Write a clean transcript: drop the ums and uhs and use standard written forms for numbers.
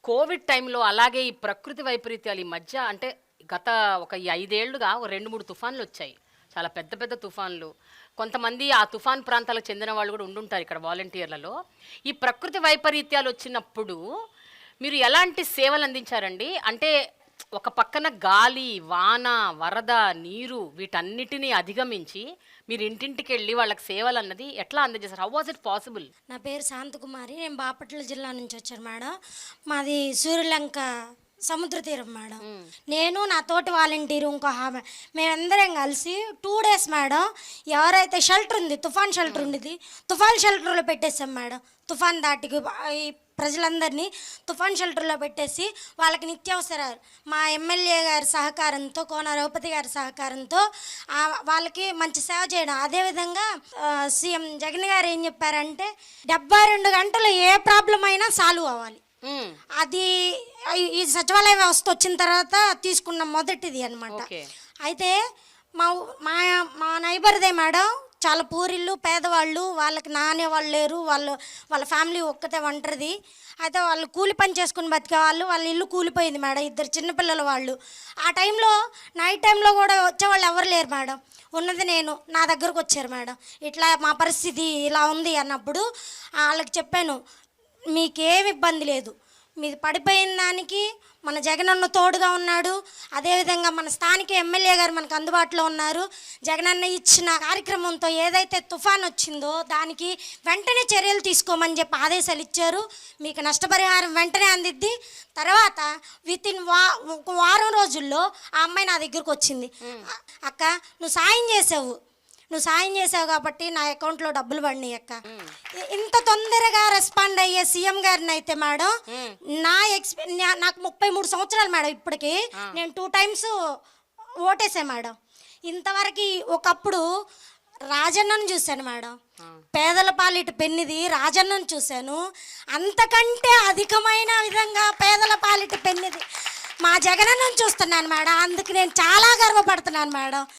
Covid టైంలో అలాగే ఈ ప్రకృతి వైపరీత్యాలు ఈ మధ్య అంటే గత ఒక ఈ 5 ఏళ్లుగా ఓ 2, 3 తుఫాన్లొచ్చాయి. చాలా పెద్ద పెద్ద తుఫాన్లు. కొంతమంది ఆ తుఫాన్ ప్రాంతాలకు చెందిన వాళ్ళు కూడా ఉండుంటారు ఇక్కడ వాలంటీర్లలో. ఈ ప్రకృతి వైపరీత్యాలొచ్చినప్పుడు మీరు ఎలాంటి సేవలందించారండి? అంటే ఒక పక్కన గాలి, వాన, వరద, నీరు వీటన్నిటిని అధిగమించి మీరు ఇంటింటికెళ్ళి వాళ్ళకి సేవలన్నది ఎట్లా అందజేశారు? How was it possible? నా పేరు శాంతకుమారి. నేను బాపట్ల జిల్లా నుంచి వచ్చాను మేడం. మాది సూర్యలంక సముద్ర తీరం మేడం. నేను నా తోటి వాలంటీరు ఇంకో ఆమె మేమందరం కలిసి 2 డేస్ మేడం. ఎవరైతే షెల్టర్ ఉంది, తుఫాన్ షెల్టర్ ఉండేది, తుఫాన్ షెల్టర్లో పెట్టేసాం మేడం. తుఫాన్ దాటికి ఈ ప్రజలందరినీ తుఫాన్ షెల్టర్లో పెట్టేసి వాళ్ళకి నిత్యావసరాలు మా ఎమ్మెల్యే గారి సహకారంతో, కోన రఘుపతి గారి సహకారంతో వాళ్ళకి మంచి సేవ చేయడం. అదేవిధంగా సీఎం జగన్ గారు ఏం చెప్పారంటే 72 గంటలు ఏ ప్రాబ్లం అయినా సాల్వ్ అవ్వాలి. అది ఈ సచివాలయ వ్యవస్థ వచ్చిన తర్వాత తీసుకున్న మొదటిది అనమాట. అయితే మా మా మా నైబర్దే మేడం చాలా పూరిళ్ళు, పేదవాళ్ళు, వాళ్ళకి నానే వాళ్ళు లేరు, వాళ్ళ ఫ్యామిలీ ఒక్కతే ఒంటరిది. అయితే వాళ్ళు కూలి పని చేసుకుని బతికే వాళ్ళు, వాళ్ళ ఇల్లు కూలిపోయింది మేడం. 2 చిన్నపిల్లల వాళ్ళు. ఆ టైంలో నైట్ టైంలో కూడా వచ్చేవాళ్ళు ఎవరు లేరు మేడం. ఉన్నది నేను. నా దగ్గరకు వచ్చారు మేడం. ఇట్లా మా పరిస్థితి ఇలా ఉంది అన్నప్పుడు వాళ్ళకి చెప్పాను, మీకేమి ఇబ్బంది లేదు, మీది పడిపోయిన దానికి మన జగనన్న తోడుగా ఉన్నాడు. అదేవిధంగా మన స్థానిక ఎమ్మెల్యే గారు మనకు అందుబాటులో ఉన్నారు. జగనన్న ఇచ్చిన కార్యక్రమంతో ఏదైతే తుఫాన్ వచ్చిందో దానికి వెంటనే చర్యలు తీసుకోమని చెప్పి ఆదేశాలు ఇచ్చారు. మీకు నష్టపరిహారం వెంటనే అందిద్ది. తర్వాత వితిన్ ఒక వారం రోజుల్లో ఆ అమ్మాయి నా దగ్గరకు వచ్చింది. అక్క, నువ్వు సాయం చేసావు కాబట్టి నా అకౌంట్లో డబ్బులు పడినాయి అక్క. ఇంత తొందరగా రెస్పాండ్ అయ్యే సీఎం గారిని అయితే మేడం, నాకు 33 సంవత్సరాలు మేడం. ఇప్పటికి నేను 2 టైమ్స్ ఓటేసా మేడం. ఇంతవరకు ఒకప్పుడు రాజన్నను చూశాను మేడం. పేదల పాలిట పెన్నిది రాజన్నను చూశాను. అంతకంటే అధికమైన విధంగా పేదల పాలిట పెన్నిది మా జగనన్నను చూస్తున్నాను మేడం. అందుకు నేను చాలా గర్వపడుతున్నాను మేడం.